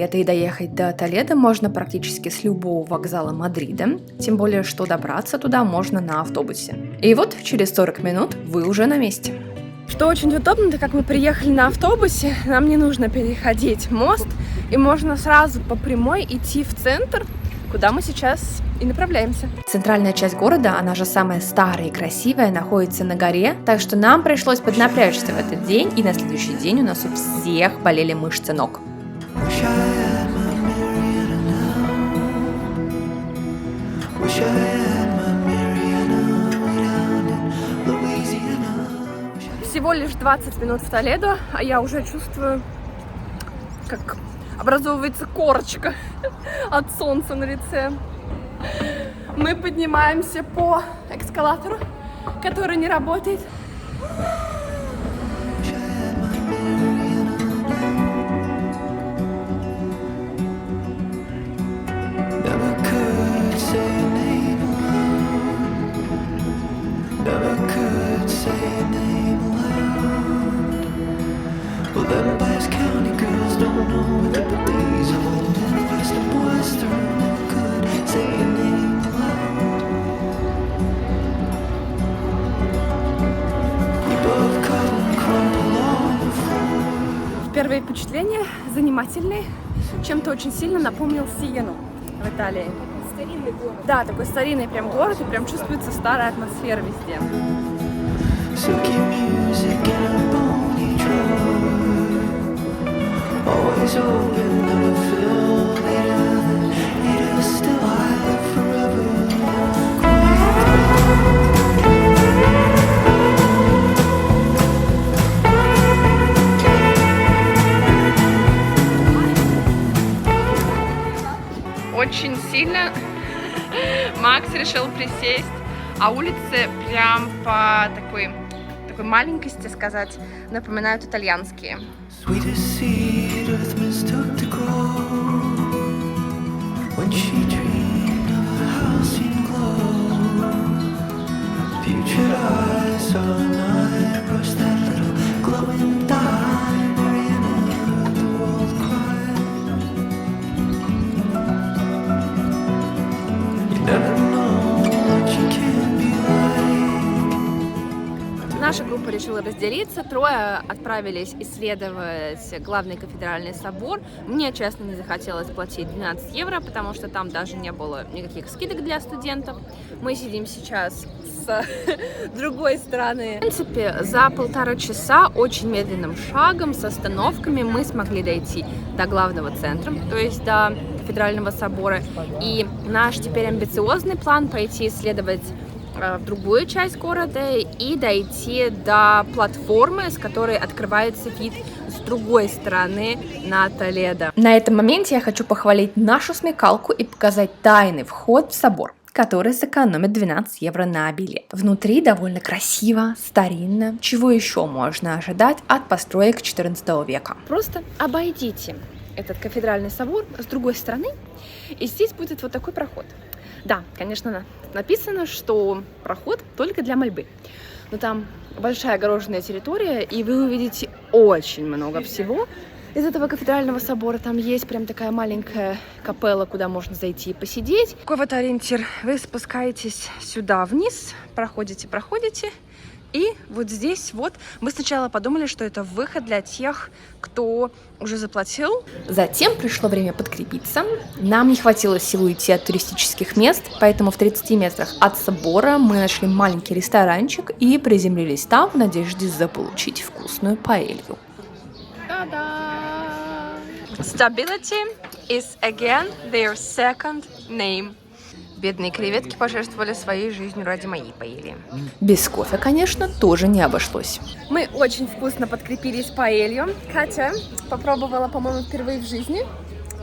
Толедо, и доехать до Толедо можно практически с любого вокзала Мадрида, тем более, что добраться туда можно на автобусе. И вот через 40 минут вы уже на месте. Что очень удобно, так как мы приехали на автобусе, нам не нужно переходить мост, и можно сразу по прямой идти в центр, куда мы сейчас и направляемся. Центральная часть города, она же самая старая и красивая, находится на горе, так что нам пришлось поднапрячься в этот день, и на следующий день у нас у всех болели мышцы ног. Всего лишь 20 минут в Толедо, а я уже чувствую, как образовывается корочка от солнца на лице. Мы поднимаемся по эскалатору, который не работает. Первые впечатления занимательные. Чем-то очень сильно напомнил Сиену в Италии. Старинный город. Да, такой старинный прям город, и прям чувствуется старая атмосфера везде. Очень сильно Макс решил присесть, а улицы прям по такой маленькости, сказать, напоминают итальянские. Наша группа решила разделиться, трое отправились исследовать главный кафедральный собор. Мне, честно, не захотелось платить 12 евро, потому что там даже не было никаких скидок для студентов. Мы сидим сейчас с другой стороны. В принципе, за 1,5 часа очень медленным шагом, с остановками, мы смогли дойти до главного центра, то есть до кафедрального собора. И наш теперь амбициозный план пойти исследовать в другую часть города и дойти до платформы, с которой открывается вид с другой стороны на Толедо. На этом моменте я хочу похвалить нашу смекалку и показать тайный вход в собор, который сэкономит 12 евро на билет. Внутри довольно красиво, старинно. Чего еще можно ожидать от построек 14 века? Просто обойдите этот кафедральный собор с другой стороны, и здесь будет вот такой проход. Да, конечно, написано, что проход только для мольбы, но там большая огороженная территория, и вы увидите очень много всего из этого кафедрального собора. Там есть прям такая маленькая капелла, куда можно зайти и посидеть. Такой вот ориентир. Вы спускаетесь сюда вниз, проходите, и вот здесь вот мы сначала подумали, что это выход для тех, кто уже заплатил. Затем пришло время подкрепиться. Нам не хватило сил уйти от туристических мест, поэтому в 30 метрах от собора мы нашли маленький ресторанчик и приземлились там в надежде заполучить вкусную паэлью. Та-да! Stability is again their second name. Бедные креветки пожертвовали своей жизнью ради моей паэльи. Без кофе, конечно, тоже не обошлось. Мы очень вкусно подкрепились паэлью. Катя попробовала, по-моему, впервые в жизни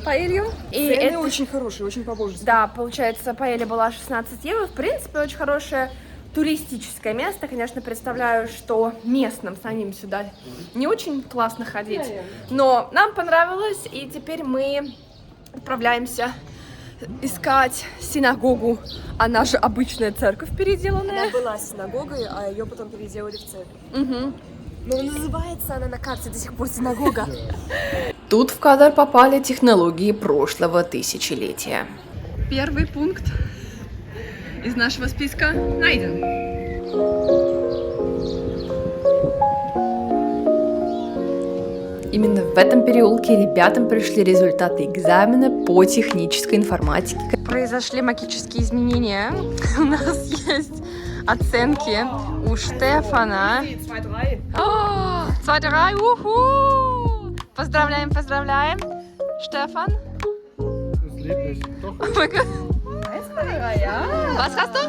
паэлью. И это очень хорошие, очень по-божески. Да, получается, паэлья была 16 евро. В принципе, очень хорошее туристическое место. Конечно, представляю, что местным самим сюда не очень классно ходить. Но нам понравилось, и теперь мы отправляемся искать синагогу, она же обычная церковь переделанная. Она была синагогой, а ее потом переделали в церковь. Угу. Но называется она на карте до сих пор синагога. Тут в кадр попали технологии прошлого тысячелетия. Первый пункт из нашего списка найден. Именно в этом переулке ребятам пришли результаты экзамена по технической информатике. Произошли магические изменения. У нас есть оценки у Штефана. 2-3, уху! Поздравляем, поздравляем. Штефан? Was hast du?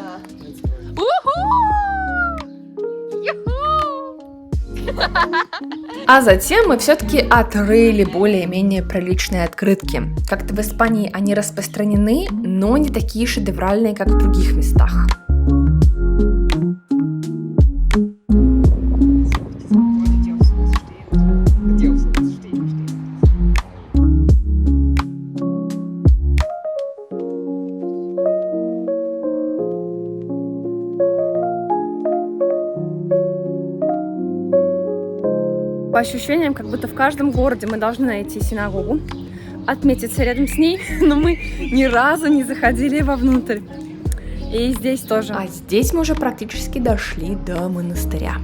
А затем мы все-таки отрыли более-менее приличные открытки. Как-то в Испании они распространены, но не такие шедевральные, как в других местах. По ощущениям, как будто в каждом городе мы должны найти синагогу, отметиться рядом с ней, но мы ни разу не заходили вовнутрь. И здесь тоже. А здесь мы уже практически дошли до монастыря.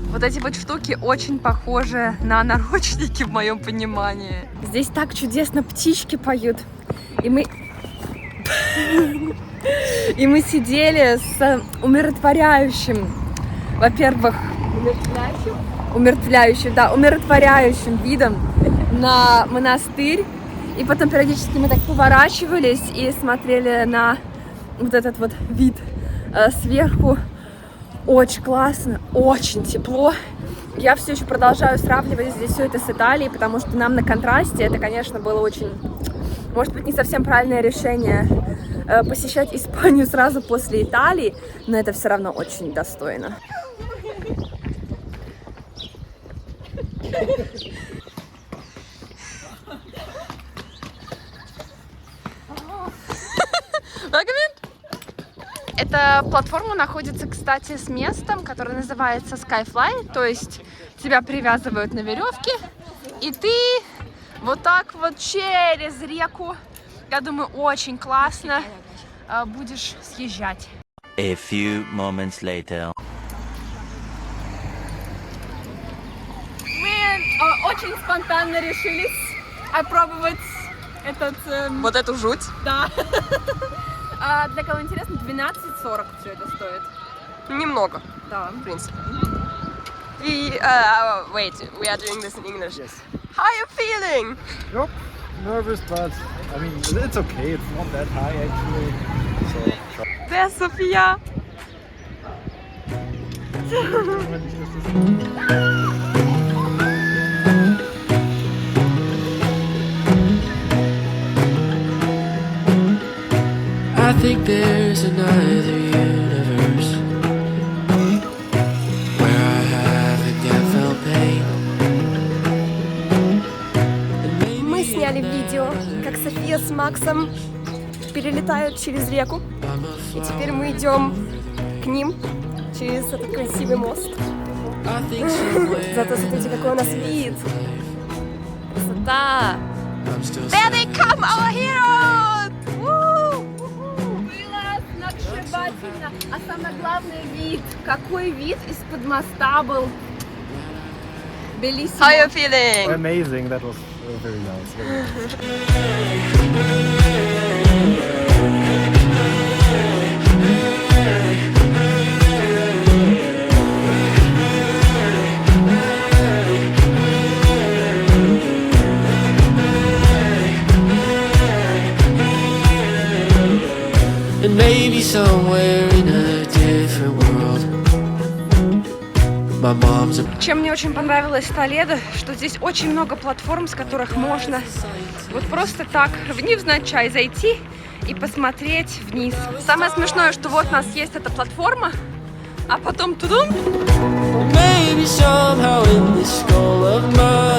Вот эти вот штуки очень похожи на наручники в моем понимании. Здесь так чудесно птички поют. И мы сидели с умиротворяющим, во-первых, умиротворяющим видом на монастырь. И потом периодически мы так поворачивались и смотрели на вот этот вот вид сверху. Очень классно, очень тепло. Я все еще продолжаю сравнивать здесь все это с Италией, потому что нам на контрасте это, конечно, было очень, может быть, не совсем правильное решение посещать Испанию сразу после Италии, но это все равно очень достойно. Эта платформа находится, кстати, с местом, которое называется Skyfly, то есть тебя привязывают на веревке, и ты вот так вот через реку, я думаю, очень классно будешь съезжать. A few moments later. Мы очень спонтанно решились опробовать этот... Вот эту жуть. Да. Для кого интересно, 12.40 все это стоит. Немного, Да. в принципе. И, wait, we are doing this in English. Yes. How are you feeling? Yep. Nervous, but I mean, it's okay. It's not that high actually. So. Wer ist Sophia? I think there's another universe where I haven't yet felt pain. Мы сняли видео, как София с Максом перелетают через реку. И теперь мы идем к ним через этот красивый мост. I think somewhere Зато смотрите, какой у нас вид. Красота! I'm still There they come, our heroes! Woo! Было сногсшибательно. А самое главное, вид. Какой вид из-под моста был. Белиссимо. How are you feeling? Amazing. That was very nice. Very nice. and maybe somewhere in a different world. My mom's a Чем мне очень понравилось в Толедо, что здесь очень много платформ, с которых можно вот просто так невзначай зайти и посмотреть вниз. Самое смешное, что вот у нас есть эта платформа, а потом тудум, maybe somehow in this skull of mine.